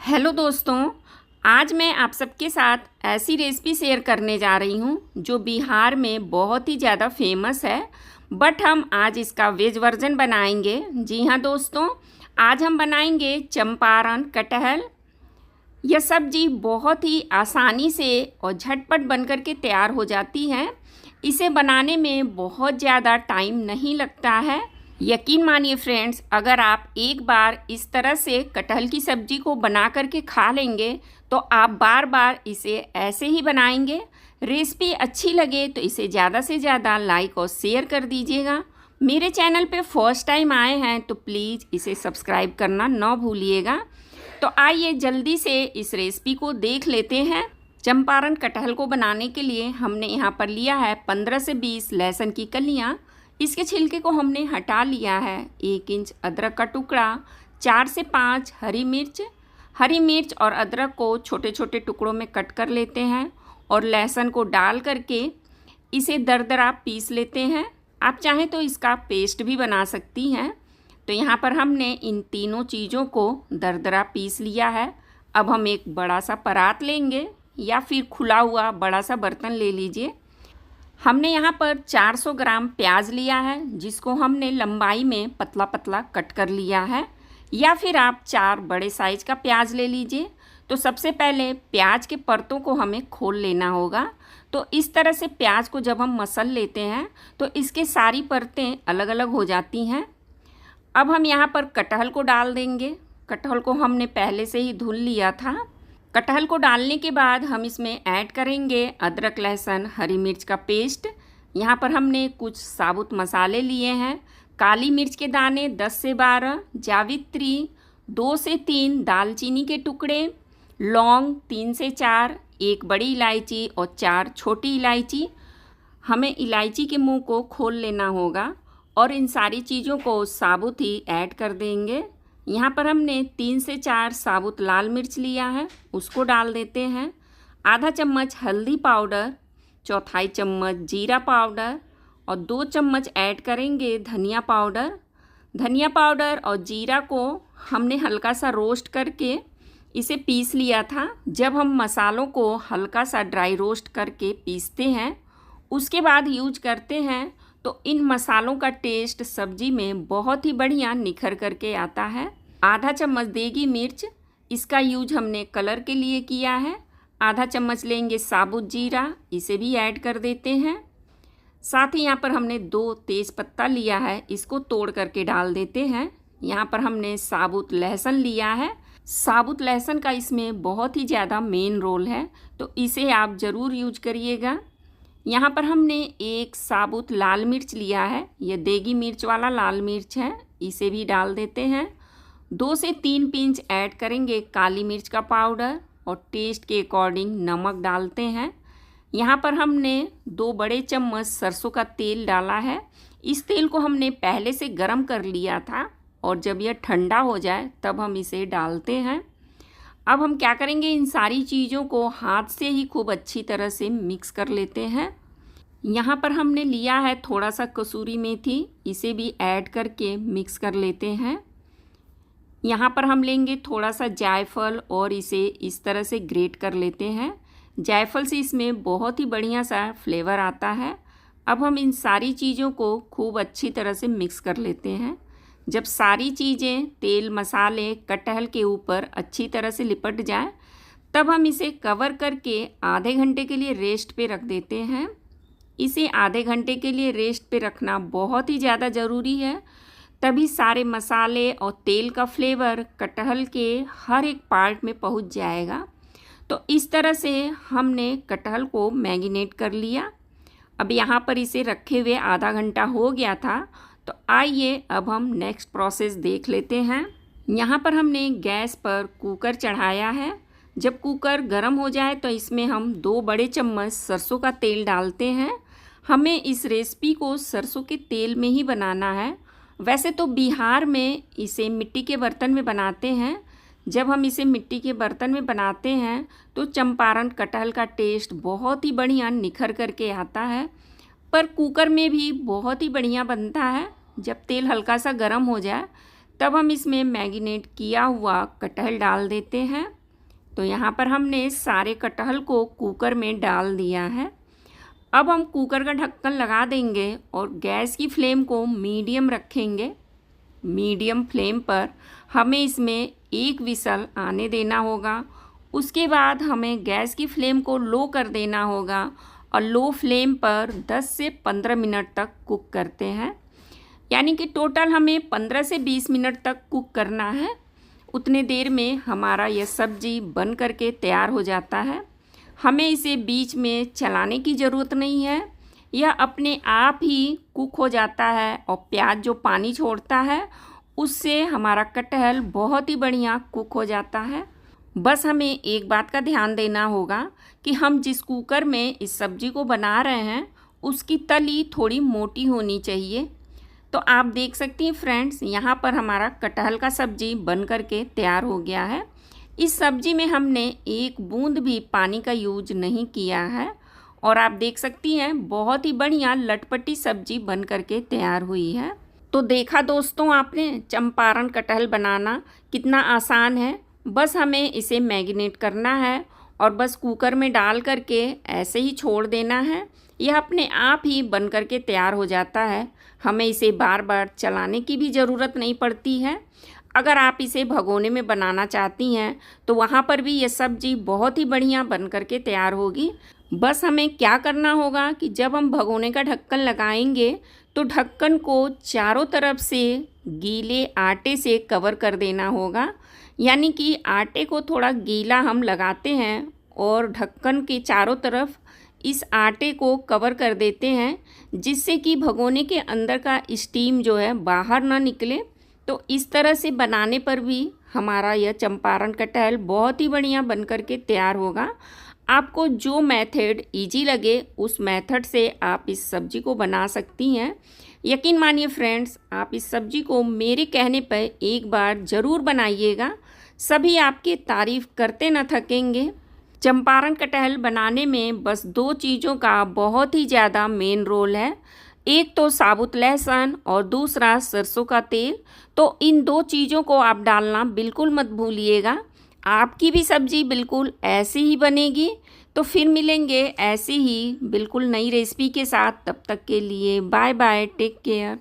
Hello दोस्तों, आज मैं आप सबके साथ ऐसी रेसिपी शेयर करने जा रही हूँ जो बिहार में बहुत ही ज़्यादा फेमस है। बट हम आज इसका वेज वर्जन बनाएंगे। जी हाँ दोस्तों, आज हम बनाएंगे चंपारण कटहल। यह सब्जी बहुत ही आसानी से और झटपट बनकर के तैयार हो जाती है। इसे बनाने में बहुत ज़्यादा टाइम नहीं लगता है। यकीन मानिए फ्रेंड्स, अगर आप एक बार इस तरह से कटहल की सब्ज़ी को बना करके खा लेंगे तो आप बार बार इसे ऐसे ही बनाएंगे। रेसिपी अच्छी लगे तो इसे ज़्यादा से ज़्यादा लाइक और शेयर कर दीजिएगा। मेरे चैनल पे फर्स्ट टाइम आए हैं तो प्लीज़ इसे सब्सक्राइब करना ना भूलिएगा। तो आइए जल्दी से इस रेसिपी को देख लेते हैं। चंपारण कटहल को बनाने के लिए हमने यहाँ पर लिया है 15 से 20 लहसुन की कलियाँ। इसके छिलके को हमने हटा लिया है। 1 इंच अदरक का टुकड़ा, 4 से 5 हरी मिर्च और अदरक को छोटे छोटे टुकड़ों में कट कर लेते हैं और लहसुन को डाल करके इसे दरदरा पीस लेते हैं। आप चाहें तो इसका पेस्ट भी बना सकती हैं। तो यहाँ पर हमने इन तीनों चीज़ों को दरदरा पीस लिया है। अब हम एक बड़ा सा परात लेंगे या फिर खुला हुआ बड़ा सा बर्तन ले लीजिए। हमने यहाँ पर 400 ग्राम प्याज लिया है, जिसको हमने लंबाई में पतला पतला कट कर लिया है। या फिर आप 4 बड़े साइज़ का प्याज ले लीजिए। तो सबसे पहले प्याज के परतों को हमें खोल लेना होगा। तो इस तरह से प्याज को जब हम मसल लेते हैं तो इसके सारी परतें अलग अलग हो जाती हैं। अब हम यहाँ पर कटहल को डाल देंगे। कटहल को हमने पहले से ही धुल लिया था। कटहल को डालने के बाद हम इसमें ऐड करेंगे अदरक लहसुन हरी मिर्च का पेस्ट। यहाँ पर हमने कुछ साबुत मसाले लिए हैं। काली मिर्च के दाने 10 से 12, जावित्री 2 से 3 दालचीनी के टुकड़े, लौंग 3 से 4, 1 बड़ी इलायची और 4 छोटी इलायची। हमें इलायची के मुंह को खोल लेना होगा और इन सारी चीज़ों को साबुत ही ऐड कर देंगे। यहाँ पर हमने 3 से 4 साबुत लाल मिर्च लिया है, उसको डाल देते हैं। आधा चम्मच हल्दी पाउडर, चौथाई चम्मच जीरा पाउडर और 2 चम्मच ऐड करेंगे धनिया पाउडर। धनिया पाउडर और जीरा को हमने हल्का सा रोस्ट करके इसे पीस लिया था। जब हम मसालों को हल्का सा ड्राई रोस्ट करके पीसते हैं उसके बाद यूज करते हैं तो इन मसालों का टेस्ट सब्जी में बहुत ही बढ़िया निखर करके आता है। आधा चम्मच देगी मिर्च, इसका यूज हमने कलर के लिए किया है। आधा चम्मच लेंगे साबुत जीरा, इसे भी ऐड कर देते हैं। साथ ही यहाँ पर हमने 2 तेज पत्ता लिया है, इसको तोड़ करके डाल देते हैं। यहाँ पर हमने साबुत लहसुन लिया है। साबुत लहसुन का इसमें बहुत ही ज़्यादा मेन रोल है, तो इसे आप ज़रूर यूज करिएगा। यहाँ पर हमने 1 साबुत लाल मिर्च लिया है, यह देगी मिर्च वाला लाल मिर्च है, इसे भी डाल देते हैं। 2 से 3 पिंच ऐड करेंगे काली मिर्च का पाउडर और टेस्ट के अकॉर्डिंग नमक डालते हैं। यहाँ पर हमने 2 बड़े चम्मच सरसों का तेल डाला है। इस तेल को हमने पहले से गरम कर लिया था और जब यह ठंडा हो जाए तब हम इसे डालते हैं। अब हम क्या करेंगे, इन सारी चीज़ों को हाथ से ही खूब अच्छी तरह से मिक्स कर लेते हैं। यहाँ पर हमने लिया है थोड़ा सा कसूरी मेथी, इसे भी ऐड करके मिक्स कर लेते हैं। यहाँ पर हम लेंगे थोड़ा सा जायफल और इसे इस तरह से ग्रेट कर लेते हैं। जायफल से इसमें बहुत ही बढ़िया सा फ्लेवर आता है। अब हम इन सारी चीज़ों को खूब अच्छी तरह से मिक्स कर लेते हैं। जब सारी चीज़ें तेल मसाले कटहल के ऊपर अच्छी तरह से लिपट जाए तब हम इसे कवर करके आधे घंटे के लिए रेस्ट पे रख देते हैं। इसे आधे घंटे के लिए रेस्ट पे रखना बहुत ही ज़्यादा ज़रूरी है, तभी सारे मसाले और तेल का फ्लेवर कटहल के हर एक पार्ट में पहुंच जाएगा। तो इस तरह से हमने कटहल को मैरिनेट कर लिया। अब यहाँ पर इसे रखे हुए आधा घंटा हो गया था। तो आइए अब हम नेक्स्ट प्रोसेस देख लेते हैं। यहाँ पर हमने गैस पर कुकर चढ़ाया है। जब कुकर गर्म हो जाए तो इसमें हम 2 बड़े चम्मच सरसों का तेल डालते हैं। हमें इस रेसिपी को सरसों के तेल में ही बनाना है। वैसे तो बिहार में इसे मिट्टी के बर्तन में बनाते हैं। जब हम इसे मिट्टी के बर्तन में बनाते हैं तो चंपारण कटहल का टेस्ट बहुत ही बढ़िया निखर करके आता है। पर कुकर में भी बहुत ही बढ़िया बनता है। जब तेल हल्का सा गर्म हो जाए तब हम इसमें मैरिनेट किया हुआ कटहल डाल देते हैं। तो यहाँ पर हमने सारे कटहल को कुकर में डाल दिया है। अब हम कुकर का ढक्कन लगा देंगे और गैस की फ्लेम को मीडियम रखेंगे। मीडियम फ्लेम पर हमें इसमें एक विसल आने देना होगा। उसके बाद हमें गैस की फ्लेम को लो कर देना होगा और लो फ्लेम पर 10 से 15 मिनट तक कुक करते हैं। यानी कि टोटल हमें 15 से 20 मिनट तक कुक करना है। उतने देर में हमारा यह सब्ज़ी बन करके तैयार हो जाता है। हमें इसे बीच में चलाने की ज़रूरत नहीं है, यह अपने आप ही कुक हो जाता है। और प्याज जो पानी छोड़ता है उससे हमारा कटहल बहुत ही बढ़िया कुक हो जाता है। बस हमें एक बात का ध्यान देना होगा कि हम जिस कुकर में इस सब्ज़ी को बना रहे हैं उसकी तली थोड़ी मोटी होनी चाहिए। तो आप देख सकती हैं फ्रेंड्स, यहाँ पर हमारा कटहल का सब्ज़ी बन करके तैयार हो गया है। इस सब्ज़ी में हमने एक बूंद भी पानी का यूज नहीं किया है और आप देख सकती हैं बहुत ही बढ़िया लटपटी सब्ज़ी बन करके तैयार हुई है। तो देखा दोस्तों आपने चंपारण कटहल बनाना कितना आसान है। बस हमें इसे मैरिनेट करना है और बस कुकर में डाल करके ऐसे ही छोड़ देना है। यह अपने आप ही बन करके तैयार हो जाता है। हमें इसे बार बार चलाने की भी ज़रूरत नहीं पड़ती है। अगर आप इसे भगोने में बनाना चाहती हैं तो वहाँ पर भी यह सब्ज़ी बहुत ही बढ़िया बन करके तैयार होगी। बस हमें क्या करना होगा कि जब हम भगोने का ढक्कन लगाएंगे तो ढक्कन को चारों तरफ से गीले आटे से कवर कर देना होगा। यानी कि आटे को थोड़ा गीला हम लगाते हैं और ढक्कन के चारों तरफ इस आटे को कवर कर देते हैं, जिससे कि भगोने के अंदर का स्टीम जो है बाहर ना निकले। तो इस तरह से बनाने पर भी हमारा यह चंपारण कटहल बहुत ही बढ़िया बन करके तैयार होगा। आपको जो मेथड इजी लगे उस मेथड से आप इस सब्ज़ी को बना सकती हैं। यकीन मानिए फ्रेंड्स, आप इस सब्ज़ी को मेरे कहने पर एक बार ज़रूर बनाइएगा। सभी आपकी तारीफ़ करते न थकेंगे। चंपारण कटहल बनाने में बस 2 चीज़ों का बहुत ही ज़्यादा मेन रोल है। एक तो साबुत लहसुन और दूसरा सरसों का तेल। तो इन 2 चीज़ों को आप डालना बिल्कुल मत भूलिएगा। आपकी भी सब्ज़ी बिल्कुल ऐसी ही बनेगी। तो फिर मिलेंगे ऐसी ही बिल्कुल नई रेसिपी के साथ। तब तक के लिए बाय बाय, टेक केयर।